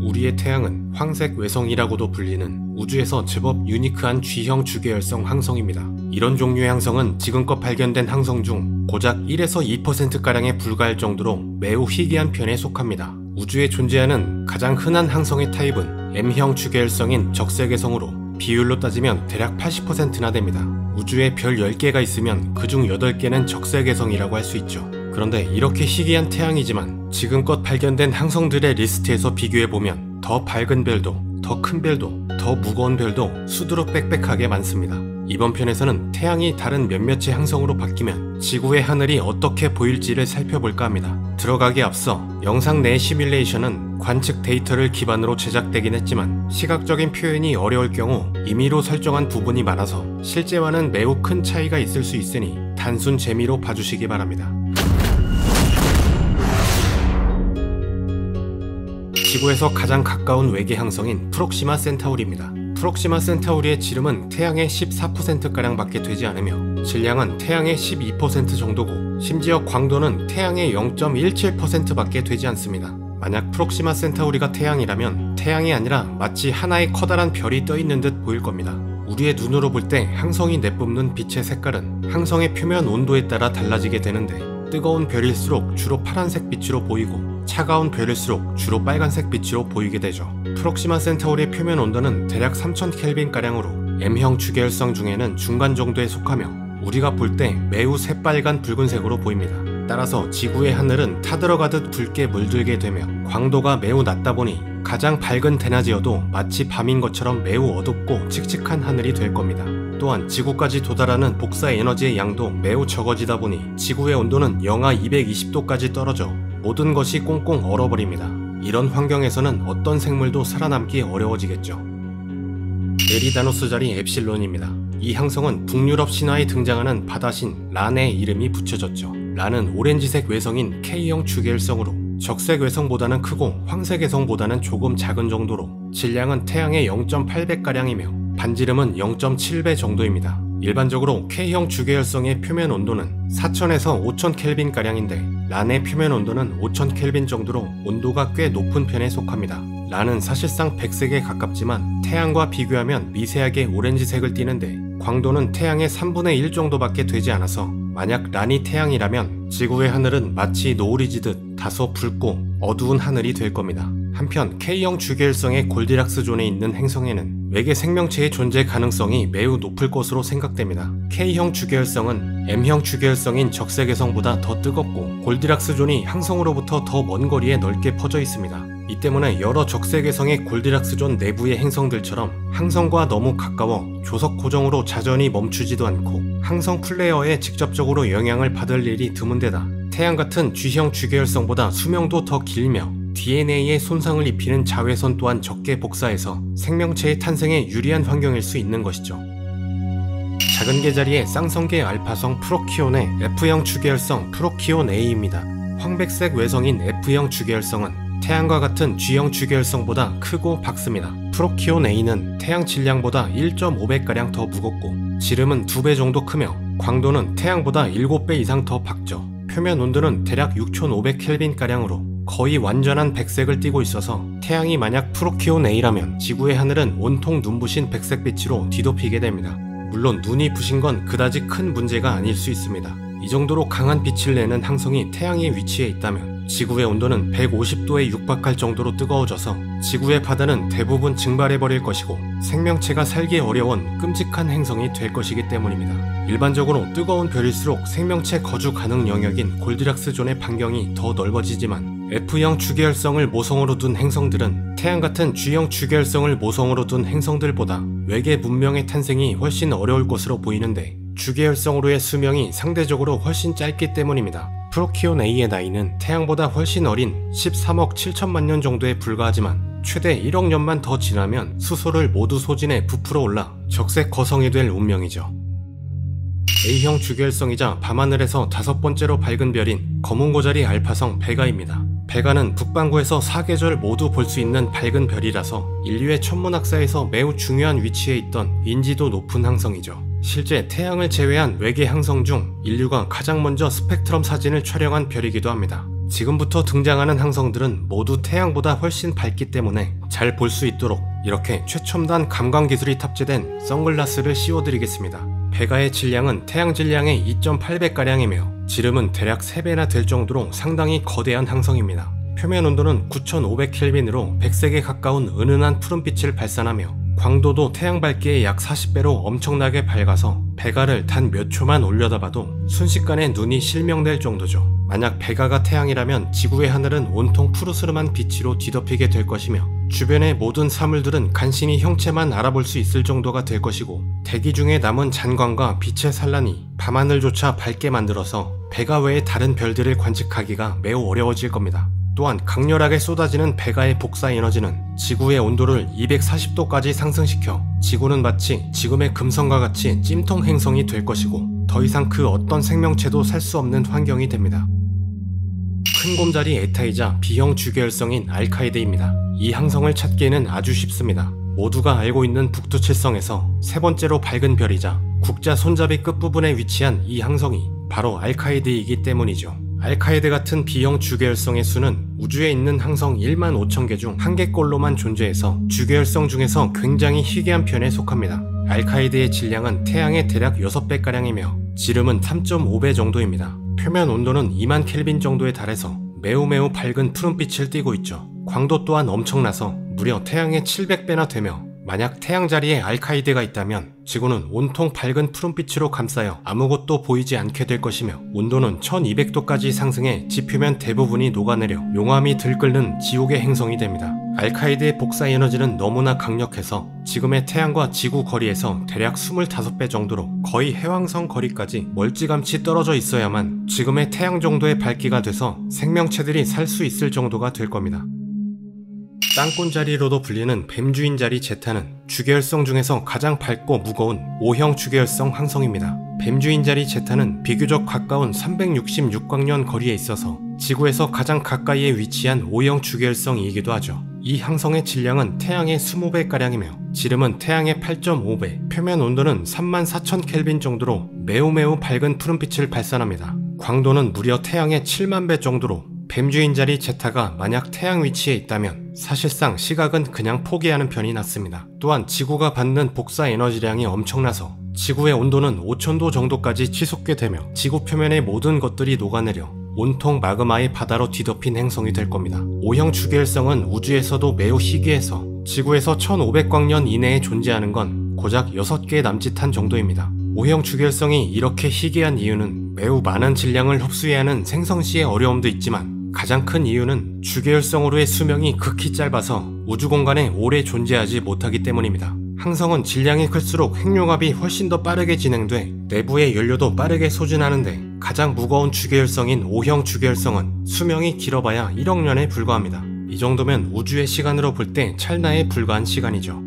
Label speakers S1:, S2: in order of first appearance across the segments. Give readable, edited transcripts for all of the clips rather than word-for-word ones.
S1: 우리의 태양은 황색 외성이라고도 불리는 우주에서 제법 유니크한 G형 주계열성 항성입니다. 이런 종류의 항성은 지금껏 발견된 항성 중 고작 1에서 2%가량에 불과할 정도로 매우 희귀한 편에 속합니다. 우주에 존재하는 가장 흔한 항성의 타입은 M형 주계열성인 적색외성으로 비율로 따지면 대략 80%나 됩니다. 우주에 별 10개가 있으면 그중 8개는 적색외성이라고 할 수 있죠. 그런데 이렇게 희귀한 태양이지만 지금껏 발견된 항성들의 리스트에서 비교해보면 더 밝은 별도, 더 큰 별도, 더 무거운 별도 수두룩 빽빽하게 많습니다. 이번 편에서는 태양이 다른 몇몇의 항성으로 바뀌면 지구의 하늘이 어떻게 보일지를 살펴볼까 합니다. 들어가기에 앞서 영상 내 시뮬레이션은 관측 데이터를 기반으로 제작되긴 했지만 시각적인 표현이 어려울 경우 임의로 설정한 부분이 많아서 실제와는 매우 큰 차이가 있을 수 있으니 단순 재미로 봐주시기 바랍니다. 지구에서 가장 가까운 외계 항성인 프록시마 센타우리입니다. 프록시마 센타우리의 지름은 태양의 14%가량 밖에 되지 않으며 질량은 태양의 12% 정도고 심지어 광도는 태양의 0.17% 밖에 되지 않습니다. 만약 프록시마 센타우리가 태양이라면 태양이 아니라 마치 하나의 커다란 별이 떠있는 듯 보일 겁니다. 우리의 눈으로 볼 때 항성이 내뿜는 빛의 색깔은 항성의 표면 온도에 따라 달라지게 되는데 뜨거운 별일수록 주로 파란색 빛으로 보이고 차가운 별일수록 주로 빨간색 빛으로 보이게 되죠. 프록시마 센타우리의 표면 온도는 대략 3000켈빈가량으로 M형 주계열성 중에는 중간 정도에 속하며 우리가 볼 때 매우 새빨간 붉은색으로 보입니다. 따라서 지구의 하늘은 타들어가듯 붉게 물들게 되며 광도가 매우 낮다 보니 가장 밝은 대낮이어도 마치 밤인 것처럼 매우 어둡고 칙칙한 하늘이 될 겁니다. 또한 지구까지 도달하는 복사 에너지의 양도 매우 적어지다 보니 지구의 온도는 영하 220도까지 떨어져 모든 것이 꽁꽁 얼어버립니다. 이런 환경에서는 어떤 생물도 살아남기 어려워지겠죠. 에리다노스 자리 엡실론입니다. 이 항성은 북유럽 신화에 등장하는 바다신 란의 이름이 붙여졌죠. 란은 오렌지색 외성인 K형 주계열성으로 적색 외성보다는 크고 황색 외성보다는 조금 작은 정도로 질량은 태양의 0.8배가량이며 반지름은 0.7배 정도입니다. 일반적으로 K형 주계열성의 표면 온도는 4000에서 5000켈빈가량인데 란의 표면 온도는 5000켈빈 정도로 온도가 꽤 높은 편에 속합니다. 란은 사실상 백색에 가깝지만 태양과 비교하면 미세하게 오렌지색을 띠는데 광도는 태양의 3분의 1 정도밖에 되지 않아서 만약 란이 태양이라면 지구의 하늘은 마치 노을이 지듯 다소 붉고 어두운 하늘이 될 겁니다. 한편 K형 주계열성의 골디락스 존에 있는 행성에는 외계 생명체의 존재 가능성이 매우 높을 것으로 생각됩니다. K형 주계열성은 M형 주계열성인 적색외성보다 더 뜨겁고 골디락스 존이 항성으로부터 더 먼 거리에 넓게 퍼져 있습니다. 이 때문에 여러 적색외성의 골디락스 존 내부의 행성들처럼 항성과 너무 가까워 조석 고정으로 자전이 멈추지도 않고 항성 플레이어에 직접적으로 영향을 받을 일이 드문데다 태양 같은 G형 주계열성보다 수명도 더 길며 DNA에 손상을 입히는 자외선 또한 적게 복사해서 생명체의 탄생에 유리한 환경일 수 있는 것이죠. 작은 개자리의 쌍성계 알파성 프로키온의 F형 주계열성 프로키온 A입니다. 황백색 외성인 F형 주계열성은 태양과 같은 G형 주계열성보다 크고 밝습니다. 프로키온 A는 태양 질량보다 1.5배가량 더 무겁고 지름은 2배 정도 크며 광도는 태양보다 7배 이상 더 밝죠. 표면 온도는 대략 6500켈빈가량으로 거의 완전한 백색을 띠고 있어서 태양이 만약 프로키온 A라면 지구의 하늘은 온통 눈부신 백색빛으로 뒤덮이게 됩니다. 물론 눈이 부신 건 그다지 큰 문제가 아닐 수 있습니다. 이 정도로 강한 빛을 내는 항성이 태양의 위치에 있다면 지구의 온도는 150도에 육박할 정도로 뜨거워져서 지구의 바다는 대부분 증발해버릴 것이고 생명체가 살기 어려운 끔찍한 행성이 될 것이기 때문입니다. 일반적으로 뜨거운 별일수록 생명체 거주 가능 영역인 골디락스 존의 반경이 더 넓어지지만 F형 주계열성을 모성으로 둔 행성들은 태양 같은 G형 주계열성을 모성으로 둔 행성들보다 외계 문명의 탄생이 훨씬 어려울 것으로 보이는데 주계열성으로의 수명이 상대적으로 훨씬 짧기 때문입니다. 프로키온 A의 나이는 태양보다 훨씬 어린 13억 7천만 년 정도에 불과하지만 최대 1억 년만 더 지나면 수소를 모두 소진해 부풀어 올라 적색 거성이 될 운명이죠. A형 주계열성이자 밤하늘에서 5번째로 밝은 별인 검은고자리 알파성 베가입니다. 베가는 북반구에서 4계절 모두 볼 수 있는 밝은 별이라서 인류의 천문학사에서 매우 중요한 위치에 있던 인지도 높은 항성이죠. 실제 태양을 제외한 외계 항성 중 인류가 가장 먼저 스펙트럼 사진을 촬영한 별이기도 합니다. 지금부터 등장하는 항성들은 모두 태양보다 훨씬 밝기 때문에 잘 볼 수 있도록 이렇게 최첨단 감광 기술이 탑재된 선글라스를 씌워드리겠습니다. 베가의 질량은 태양 질량의 2.8배가량이며 지름은 대략 3배나 될 정도로 상당히 거대한 항성입니다. 표면 온도는 9500켈빈으로 100색에 가까운 은은한 푸른빛을 발산하며 광도도 태양 밝기의 약 40배로 엄청나게 밝아서 베가를 단 몇 초만 올려다봐도 순식간에 눈이 실명될 정도죠. 만약 베가가 태양이라면 지구의 하늘은 온통 푸르스름한 빛으로 뒤덮이게 될 것이며 주변의 모든 사물들은 간신히 형체만 알아볼 수 있을 정도가 될 것이고 대기 중에 남은 잔광과 빛의 산란이 밤하늘조차 밝게 만들어서 베가 외의 다른 별들을 관측하기가 매우 어려워질 겁니다. 또한 강렬하게 쏟아지는 베가의 복사 에너지는 지구의 온도를 240도까지 상승시켜 지구는 마치 지금의 금성과 같이 찜통 행성이 될 것이고 더 이상 그 어떤 생명체도 살 수 없는 환경이 됩니다. 큰 곰자리 에타이자 B형 주계열성인 알카이드입니다. 이 항성을 찾기에는 아주 쉽습니다. 모두가 알고 있는 북두칠성에서 세 번째로 밝은 별이자 국자 손잡이 끝부분에 위치한 이 항성이 바로 알카이드이기 때문이죠. 알카이드 같은 B형 주계열성의 수는 우주에 있는 항성 1만 5천 개 중 1개꼴로만 존재해서 주계열성 중에서 굉장히 희귀한 편에 속합니다. 알카이드의 질량은 태양의 대략 6배가량이며 지름은 3.5배 정도입니다. 표면 온도는 2만 켈빈 정도에 달해서 매우 밝은 푸른빛을 띠고 있죠. 광도 또한 엄청나서 무려 태양의 700배나 되며 만약 태양 자리에 알카이드가 있다면 지구는 온통 밝은 푸른빛으로 감싸여 아무것도 보이지 않게 될 것이며 온도는 1200도까지 상승해 지표면 대부분이 녹아내려 용암이 들끓는 지옥의 행성이 됩니다. 알카이드의 복사 에너지는 너무나 강력해서 지금의 태양과 지구 거리에서 대략 25배 정도로 거의 해왕성 거리까지 멀찌감치 떨어져 있어야만 지금의 태양 정도의 밝기가 돼서 생명체들이 살 수 있을 정도가 될 겁니다. 땅꾼자리로도 불리는 뱀주인자리 제타는 주계열성 중에서 가장 밝고 무거운 O형 주계열성 항성입니다. 뱀주인자리 제타는 비교적 가까운 366광년 거리에 있어서 지구에서 가장 가까이에 위치한 O형 주계열성이기도 하죠. 이 항성의 질량은 태양의 20배가량이며 지름은 태양의 8.5배, 표면 온도는 34,000켈빈 정도로 매우 밝은 푸른빛을 발산합니다. 광도는 무려 태양의 7만 배 정도로 뱀주인자리 제타가 만약 태양 위치에 있다면 사실상 시각은 그냥 포기하는 편이 낫습니다. 또한 지구가 받는 복사 에너지량이 엄청나서 지구의 온도는 5000도 정도까지 치솟게 되며 지구 표면의 모든 것들이 녹아내려 온통 마그마의 바다로 뒤덮인 행성이 될 겁니다. O형 주계열성은 우주에서도 매우 희귀해서 지구에서 1500광년 이내에 존재하는 건 고작 6개 남짓한 정도입니다. O형 주계열성이 이렇게 희귀한 이유는 매우 많은 질량을 흡수해야 하는 생성시의 어려움도 있지만 가장 큰 이유는 주계열성으로의 수명이 극히 짧아서 우주 공간에 오래 존재하지 못하기 때문입니다. 항성은 질량이 클수록 핵융합이 훨씬 더 빠르게 진행돼 내부의 연료도 빠르게 소진하는데 가장 무거운 주계열성인 O형 주계열성은 수명이 길어봐야 1억 년에 불과합니다. 이 정도면 우주의 시간으로 볼 때 찰나에 불과한 시간이죠.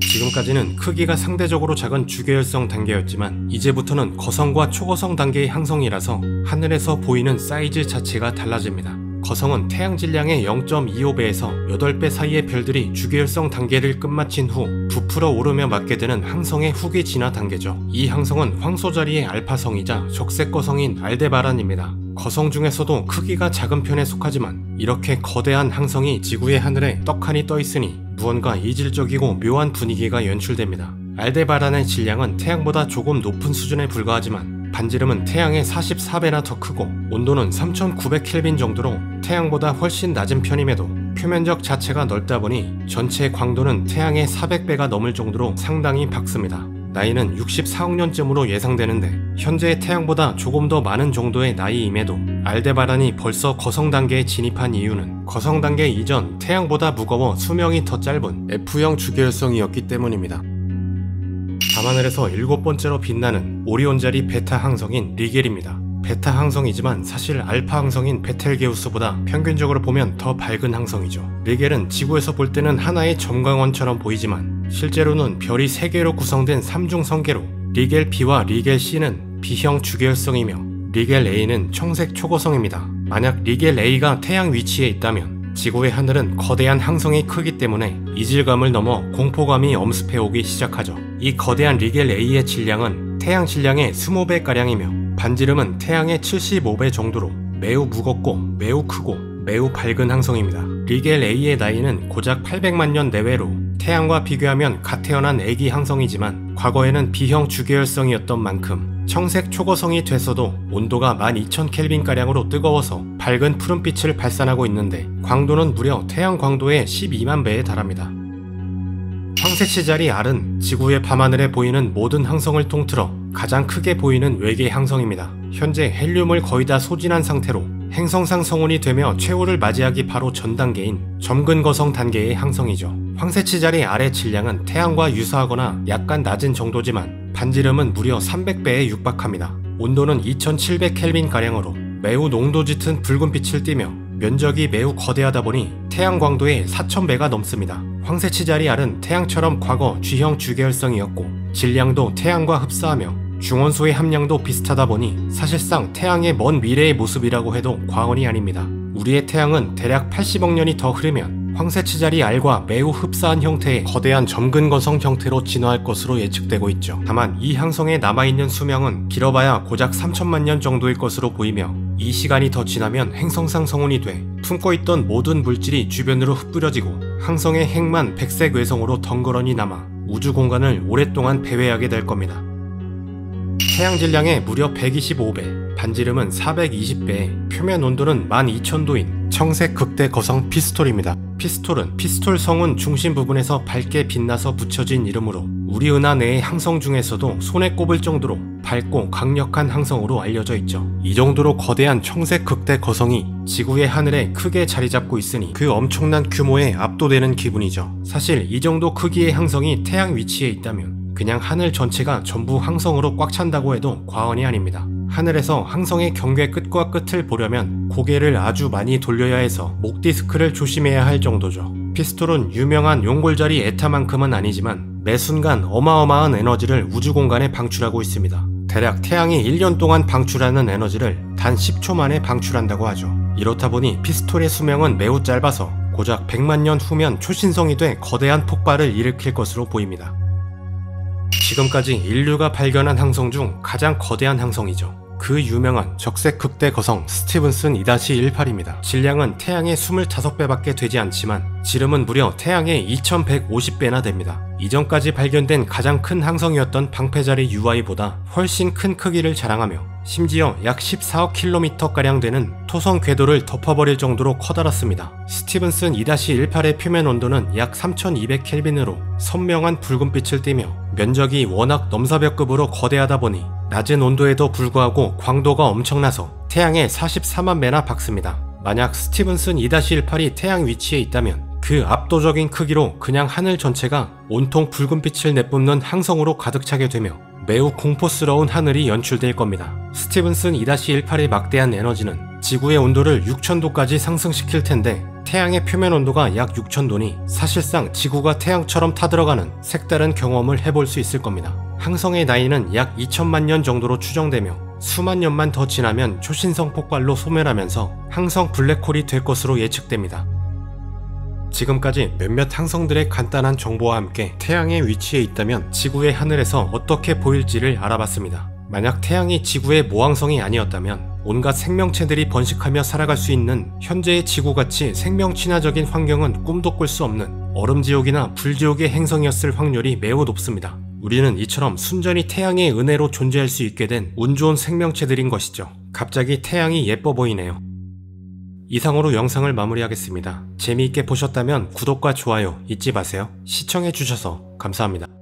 S1: 지금까지는 크기가 상대적으로 작은 주계열성 단계였지만 이제부터는 거성과 초거성 단계의 항성이라서 하늘에서 보이는 사이즈 자체가 달라집니다. 거성은 태양 질량의 0.25배에서 8배 사이의 별들이 주계열성 단계를 끝마친 후 부풀어 오르며 맞게 되는 항성의 후기 진화 단계죠. 이 항성은 황소자리의 알파성이자 적색거성인 알데바란입니다. 거성 중에서도 크기가 작은 편에 속하지만 이렇게 거대한 항성이 지구의 하늘에 떡하니 떠있으니 무언가 이질적이고 묘한 분위기가 연출됩니다. 알데바란의 질량은 태양보다 조금 높은 수준에 불과하지만 반지름은 태양의 44배나 더 크고 온도는 3900켈빈 정도로 태양보다 훨씬 낮은 편임에도 표면적 자체가 넓다 보니 전체 광도는 태양의 400배가 넘을 정도로 상당히 밝습니다. 나이는 64억 년쯤으로 예상되는데 현재의 태양보다 조금 더 많은 정도의 나이임에도 알데바란이 벌써 거성 단계에 진입한 이유는 거성 단계 이전 태양보다 무거워 수명이 더 짧은 F형 주계열성이었기 때문입니다. 밤하늘에서 7번째로 빛나는 오리온자리 베타 항성인 리겔입니다. 베타 항성이지만 사실 알파 항성인 베텔게우스보다 평균적으로 보면 더 밝은 항성이죠. 리겔은 지구에서 볼 때는 하나의 점광원처럼 보이지만 실제로는 별이 3개로 구성된 3중 성계로 리겔 B와 리겔 C는 B형 주계열성이며 리겔 A는 청색 초거성입니다. 만약 리겔 A가 태양 위치에 있다면 지구의 하늘은 거대한 항성이 크기 때문에 이질감을 넘어 공포감이 엄습해오기 시작하죠. 이 거대한 리겔 A의 질량은 태양 질량의 20배가량이며 반지름은 태양의 75배 정도로 매우 무겁고 매우 크고 매우 밝은 항성입니다. 리겔 A의 나이는 고작 800만 년 내외로 태양과 비교하면 갓 태어난 애기 항성이지만 과거에는 B형 주계열성이었던 만큼 청색 초거성이 됐어도 온도가 12,000켈빈가량으로 뜨거워서 밝은 푸른빛을 발산하고 있는데 광도는 무려 태양 광도의 12만 배에 달합니다. 황새치자리 R은 지구의 밤하늘에 보이는 모든 항성을 통틀어 가장 크게 보이는 외계 항성입니다. 현재 헬륨을 거의 다 소진한 상태로 행성상 성운이 되며 최후를 맞이하기 바로 전 단계인 점근거성 단계의 항성이죠. 황새치자리 R의 질량은 태양과 유사하거나 약간 낮은 정도지만 반지름은 무려 300배에 육박합니다. 온도는 2700켈빈가량으로 매우 농도 짙은 붉은 빛을 띠며 면적이 매우 거대하다 보니 태양 광도의 4000배가 넘습니다. 황새치자리 R은 태양처럼 과거 G형 주계열성이었고 질량도 태양과 흡사하며 중원소의 함량도 비슷하다 보니 사실상 태양의 먼 미래의 모습이라고 해도 과언이 아닙니다. 우리의 태양은 대략 80억 년이 더 흐르면 황새치자리 R과 매우 흡사한 형태의 거대한 점근거성 형태로 진화할 것으로 예측되고 있죠. 다만 이 항성에 남아있는 수명은 길어봐야 고작 3천만 년 정도일 것으로 보이며 이 시간이 더 지나면 행성상 성운이 돼 품고 있던 모든 물질이 주변으로 흩뿌려지고 항성의 핵만 백색 외성으로 덩그러니 남아 우주 공간을 오랫동안 배회하게 될 겁니다. 태양 질량의 무려 125배, 반지름은 420배, 표면 온도는 12,000도인 청색 극대 거성 피스톨입니다. 피스톨은 피스톨 성운 중심 부분에서 밝게 빛나서 붙여진 이름으로 우리 은하 내의 항성 중에서도 손에 꼽을 정도로 밝고 강력한 항성으로 알려져 있죠. 이 정도로 거대한 청색 극대 거성이 지구의 하늘에 크게 자리 잡고 있으니 그 엄청난 규모에 압도되는 기분이죠. 사실 이 정도 크기의 항성이 태양 위치에 있다면 그냥 하늘 전체가 전부 항성으로 꽉 찬다고 해도 과언이 아닙니다. 하늘에서 항성의 경계 끝과 끝을 보려면 고개를 아주 많이 돌려야 해서 목 디스크를 조심해야 할 정도죠. 피스톨은 유명한 용골자리 에타만큼은 아니지만 매 순간 어마어마한 에너지를 우주 공간에 방출하고 있습니다. 대략 태양이 1년 동안 방출하는 에너지를 단 10초 만에 방출한다고 하죠. 이렇다 보니 피스톨의 수명은 매우 짧아서 고작 100만 년 후면 초신성이 돼 거대한 폭발을 일으킬 것으로 보입니다. 지금까지 인류가 발견한 항성 중 가장 거대한 항성이죠. 그 유명한 적색 극대 거성 스티븐슨 2-18입니다. 질량은 태양의 25배밖에 되지 않지만 지름은 무려 태양의 2150배나 됩니다. 이전까지 발견된 가장 큰 항성이었던 방패자리 UI보다 훨씬 큰 크기를 자랑하며 심지어 약 14억 킬로미터가량 되는 토성 궤도를 덮어버릴 정도로 커다랗습니다. 스티븐슨 2-18의 표면 온도는 약 3200켈빈으로 선명한 붉은빛을 띠며 면적이 워낙 넘사벽급으로 거대하다 보니 낮은 온도에도 불구하고 광도가 엄청나서 태양의 44만 배나 박습니다. 만약 스티븐슨 2-18이 태양 위치에 있다면 그 압도적인 크기로 그냥 하늘 전체가 온통 붉은빛을 내뿜는 항성으로 가득 차게 되며 매우 공포스러운 하늘이 연출될 겁니다. 스티븐슨 2-18의 막대한 에너지는 지구의 온도를 6000도까지 상승시킬 텐데 태양의 표면 온도가 약 6000도니 사실상 지구가 태양처럼 타들어가는 색다른 경험을 해볼 수 있을 겁니다. 항성의 나이는 약 2000만 년 정도로 추정되며 수만 년만 더 지나면 초신성 폭발로 소멸하면서 항성 블랙홀이 될 것으로 예측됩니다. 지금까지 몇몇 항성들의 간단한 정보와 함께 태양의 위치에 있다면 지구의 하늘에서 어떻게 보일지를 알아봤습니다. 만약 태양이 지구의 모항성이 아니었다면 온갖 생명체들이 번식하며 살아갈 수 있는 현재의 지구같이 생명 친화적인 환경은 꿈도 꿀 수 없는 얼음지옥이나 불지옥의 행성이었을 확률이 매우 높습니다. 우리는 이처럼 순전히 태양의 은혜로 존재할 수 있게 된 운 좋은 생명체들인 것이죠. 갑자기 태양이 예뻐 보이네요. 이상으로 영상을 마무리하겠습니다. 재미있게 보셨다면 구독과 좋아요 잊지 마세요. 시청해주셔서 감사합니다.